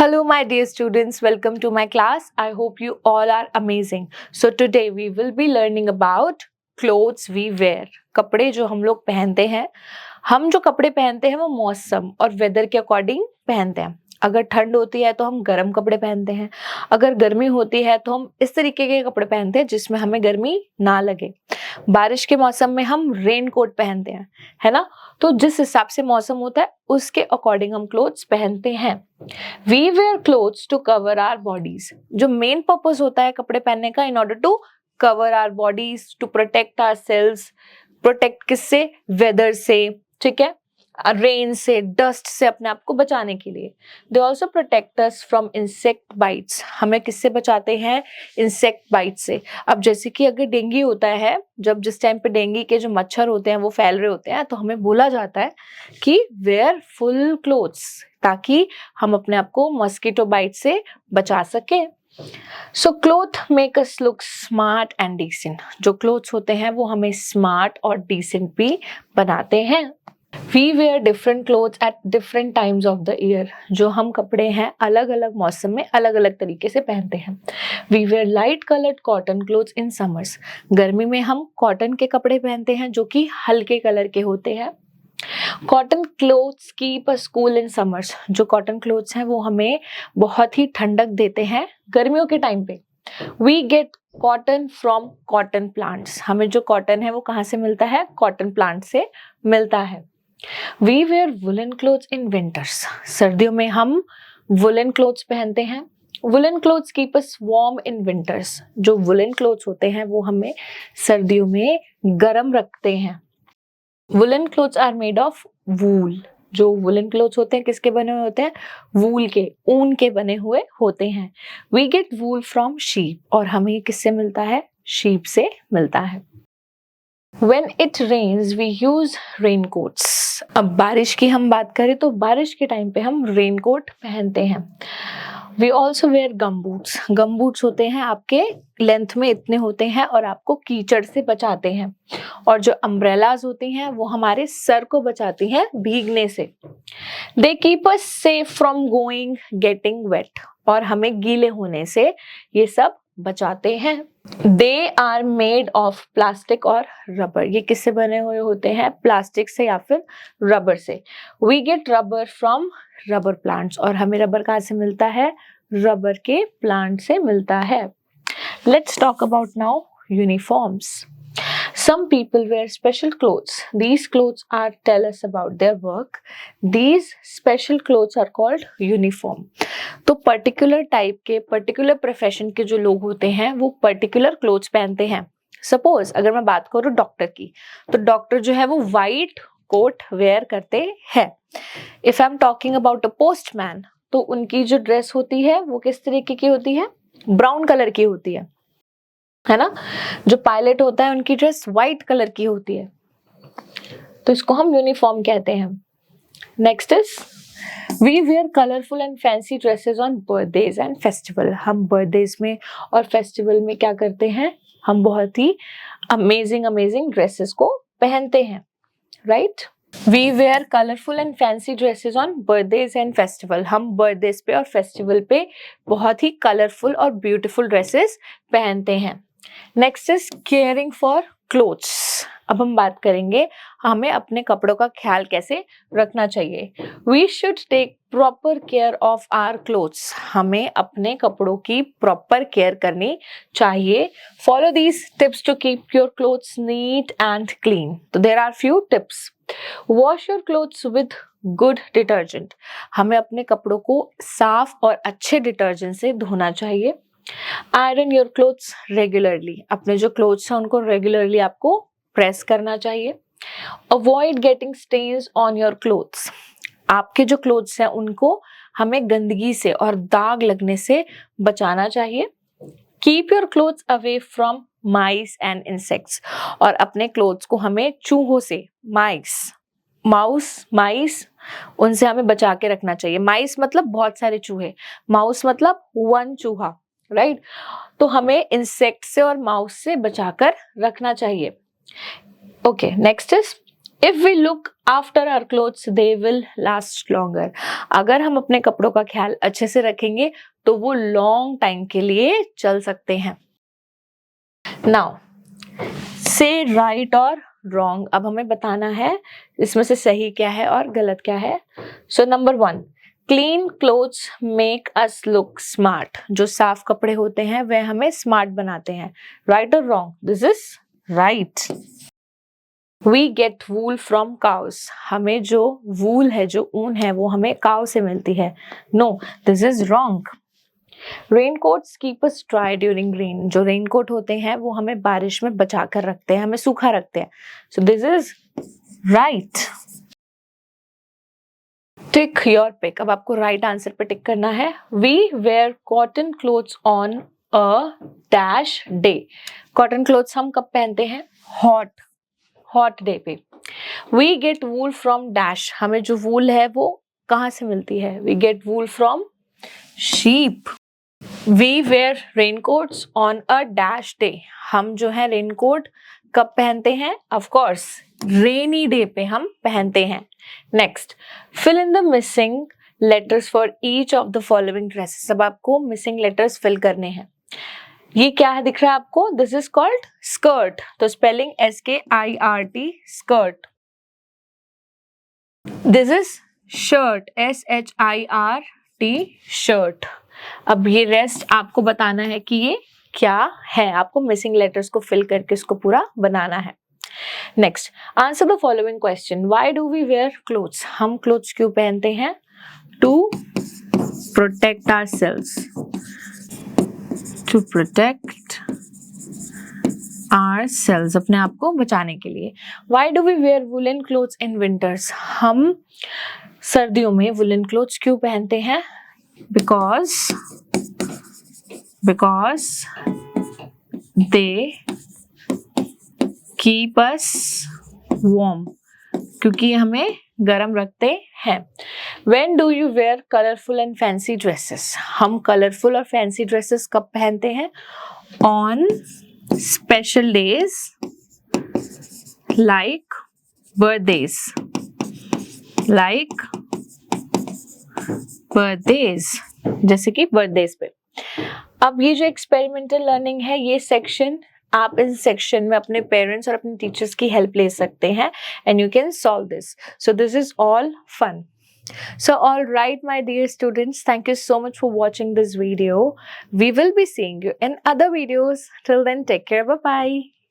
Hello, my dear students. Welcome to my class. I hope you all are amazing. So today we will be learning about clothes we wear. कपड़े जो हम लोग पहनते हैं, हम जो कपड़े पहनते हैं वो मौसम और वेदर के अकॉर्डिंग पहनते हैं. अगर ठंड होती है तो हम गर्म कपड़े पहनते हैं, अगर गर्मी होती है तो हम इस तरीके के कपड़े पहनते हैं जिसमें हमें गर्मी ना लगे. बारिश के मौसम में हम रेन कोट पहनते हैं, है ना. तो जिस हिसाब से मौसम होता है उसके अकॉर्डिंग हम क्लोथ्स पहनते हैं. We wear clothes to cover our bodies. जो मेन पर्पस होता है कपड़े पहनने का, in order to cover our bodies, to protect our selves. Protect किससे? वेदर से, ठीक है, रेन से, डस्ट से अपने आप को बचाने के लिए. They also protect us from insect bytes. हमें किससे बचाते हैं? इंसेक्ट बाइट से. अब जैसे कि अगर डेंगू होता है, जब जिस टाइम पे डेंगू के जो मच्छर होते हैं वो फैल रहे होते हैं, तो हमें बोला जाता है कि वेयर फुल क्लोथ्स, ताकि हम अपने आप को मॉस्किटो बाइट से बचा सके. So cloth make us look smart and decent. जो क्लोथ्स होते हैं वो हमें स्मार्ट और डिसेंट भी बनाते हैं. We wear different clothes at different times of the year. जो हम कपड़े हैं अलग अलग मौसम में अलग अलग तरीके से पहनते हैं. We wear light coloured cotton clothes in summers. गर्मी में हम कॉटन के कपड़े पहनते हैं जो कि हल्के कलर के होते हैं. Cotton clothes keep us cool in summers. जो कॉटन क्लोथ्स हैं वो हमें बहुत ही ठंडक देते हैं गर्मियों के टाइम पे. We get cotton from cotton plants. हमें जो कॉटन है वो कहाँ से मिलता है? कॉटन प्लांट से मिलता है. We wear woollen clothes in winters. सर्दियों में हम वुलन क्लोथ्स पहनते हैं. Woollen clothes keep us warm in winters. जो वुलन क्लोथ्स होते हैं वो हमें सर्दियों में गर्म रखते हैं. Woollen clothes are made of wool. जो वुलन क्लोथ्स होते हैं किसके बने हुए होते हैं? वूल के, ऊन के बने हुए होते हैं. We get wool from sheep. और हमें किससे मिलता है? शीप से मिलता है. When it rains, we use raincoats. अब बारिश की हम बात करें तो बारिश के टाइम पे हम रेनकोट पहनते हैं. We also wear gumboots. Gumboots होते हैं आपके लेंथ में इतने होते हैं और आपको कीचड़ से बचाते हैं. और जो अम्ब्रेलाज होती हैं वो हमारे सर को बचाती हैं भीगने से. They keep us safe from going getting wet. और हमें गीले होने से ये सब बचाते हैं. They are made of plastic और रबर. ये किससे बने हुए होते हैं? प्लास्टिक से या फिर रबर से. We get rubber from rubber plants. और हमें रबर कहाँ से मिलता है? रबर के प्लांट से मिलता है. Let's talk about now uniforms. Some people wear special clothes. These clothes are tell us about their work. These special clothes are called uniform. तो पर्टिकुलर टाइप के, पर्टिकुलर प्रोफेशन के जो लोग होते हैं वो पर्टिकुलर क्लोथ्स पहनते हैं. सपोज अगर मैं बात करूँ डॉक्टर की, तो डॉक्टर जो है वो वाइट कोट वेयर करते हैं. If I am talking about a postman, तो उनकी जो ड्रेस होती है वो किस तरीके की होती है? ब्राउन कलर की होती है ना. जो पायलट होता है उनकी ड्रेस व्हाइट कलर की होती है. तो इसको हम यूनिफॉर्म कहते हैं. Next is we wear colourful and fancy dresses on birthdays and festival. हम बर्थडेज में और फेस्टिवल में क्या करते हैं? हम बहुत ही अमेजिंग ड्रेसेस को पहनते हैं, right. We wear colourful and fancy dresses on birthdays and festival. हम बर्थडेज पे और फेस्टिवल पे बहुत ही कलरफुल और ब्यूटीफुल ड्रेसेस पहनते हैं. Next is caring for clothes. अब हम बात करेंगे हमें अपने कपड़ों का ख्याल कैसे रखना चाहिए. We should take proper care of our clothes. हमें अपने कपड़ों की प्रॉपर केयर करनी चाहिए. Follow these tips to keep your clothes neat and clean. तो there are few tips. Wash your clothes with good detergent. हमें अपने कपड़ों को साफ और अच्छे डिटर्जेंट से धोना चाहिए. Iron your clothes regularly. अपने जो क्लोथ्स हैं उनको रेगुलरली आपको प्रेस करना चाहिए. Avoid getting stains on your clothes. आपके जो क्लोथ्स हैं उनको हमें गंदगी से और दाग लगने से बचाना चाहिए. Keep your clothes away from mice and insects. और अपने क्लोथ्स को हमें चूहों से, माइस, उनसे हमें बचा के रखना चाहिए. माइस मतलब बहुत सारे चूहे, माउस मतलब वन चूहा, राइट. तो हमें इंसेक्ट से और माउस से बचाकर रखना चाहिए. Okay, next is if we look after our clothes they will last longer. अगर हम अपने कपड़ों का ख्याल अच्छे से रखेंगे तो वो लॉन्ग टाइम के लिए चल सकते हैं। नाउ से राइट और रॉन्ग, अब हमें बताना है इसमें से सही क्या है और गलत क्या है। So number 1, clean clothes make us look smart. जो साफ कपड़े होते हैं वह हमें स्मार्ट बनाते हैं। राइट और wrong? This is right. We get wool from cows. हमें जो वूल है, जो ऊन है, वो हमें काउ से मिलती है। No, this is wrong. Raincoats keep us dry during rain. जो रेनकोट होते हैं वो हमें बारिश में बचा कर रखते हैं, हमें सूखा रखते हैं। So this is right. Tick your pick. अब आपको राइट आंसर पे टिक करना है। We wear cotton clothes on a dash day. Cotton clothes हम कब पहनते हैं? हॉट डे पे। We get wool from dash. हमें जो वूल है वो कहाँ से मिलती है? We get wool from sheep. We wear raincoats on a dash day. हम जो है रेनकोट कब पहनते हैं? ऑफ कोर्स रेनी डे पे हम पहनते हैं। Next, fill in the missing letters for each of the following dresses. अब आपको मिसिंग लेटर्स फिल करने हैं। ये क्या है दिख रहा है आपको? This is called skirt. तो spelling SKIRT, skirt. This is shirt, SHIRT, shirt. अब ये रेस्ट आपको बताना है कि ये क्या है। आपको मिसिंग लेटर्स को फिल करके इसको पूरा बनाना है। Next, answer the following question. Why do we wear clothes? हम क्लोथ्स क्यों पहनते हैं? To protect ourselves, to protect ourselves, अपने आप को बचाने के लिए। Why do we wear woollen clothes in winters? हम सर्दियों में वुलन क्लोथ्स क्यों पहनते हैं? Because they keep us warm, क्योंकि हमें गर्म रखते हैं। When do you wear colorful and fancy dresses? हम कलरफुल और फैंसी ड्रेसेस कब पहनते हैं? On special days like birthdays, जैसे कि बर्थडेज पे। अब ये जो एक्सपेरिमेंटल लर्निंग है, ये सेक्शन आप इस सेक्शन में अपने पेरेंट्स और अपने टीचर्स की हेल्प ले सकते हैं and you can solve this. So this is all fun. So all right, my dear students, thank you so much for watching this video. We will be seeing you in other videos. Till then, take care. Bye bye.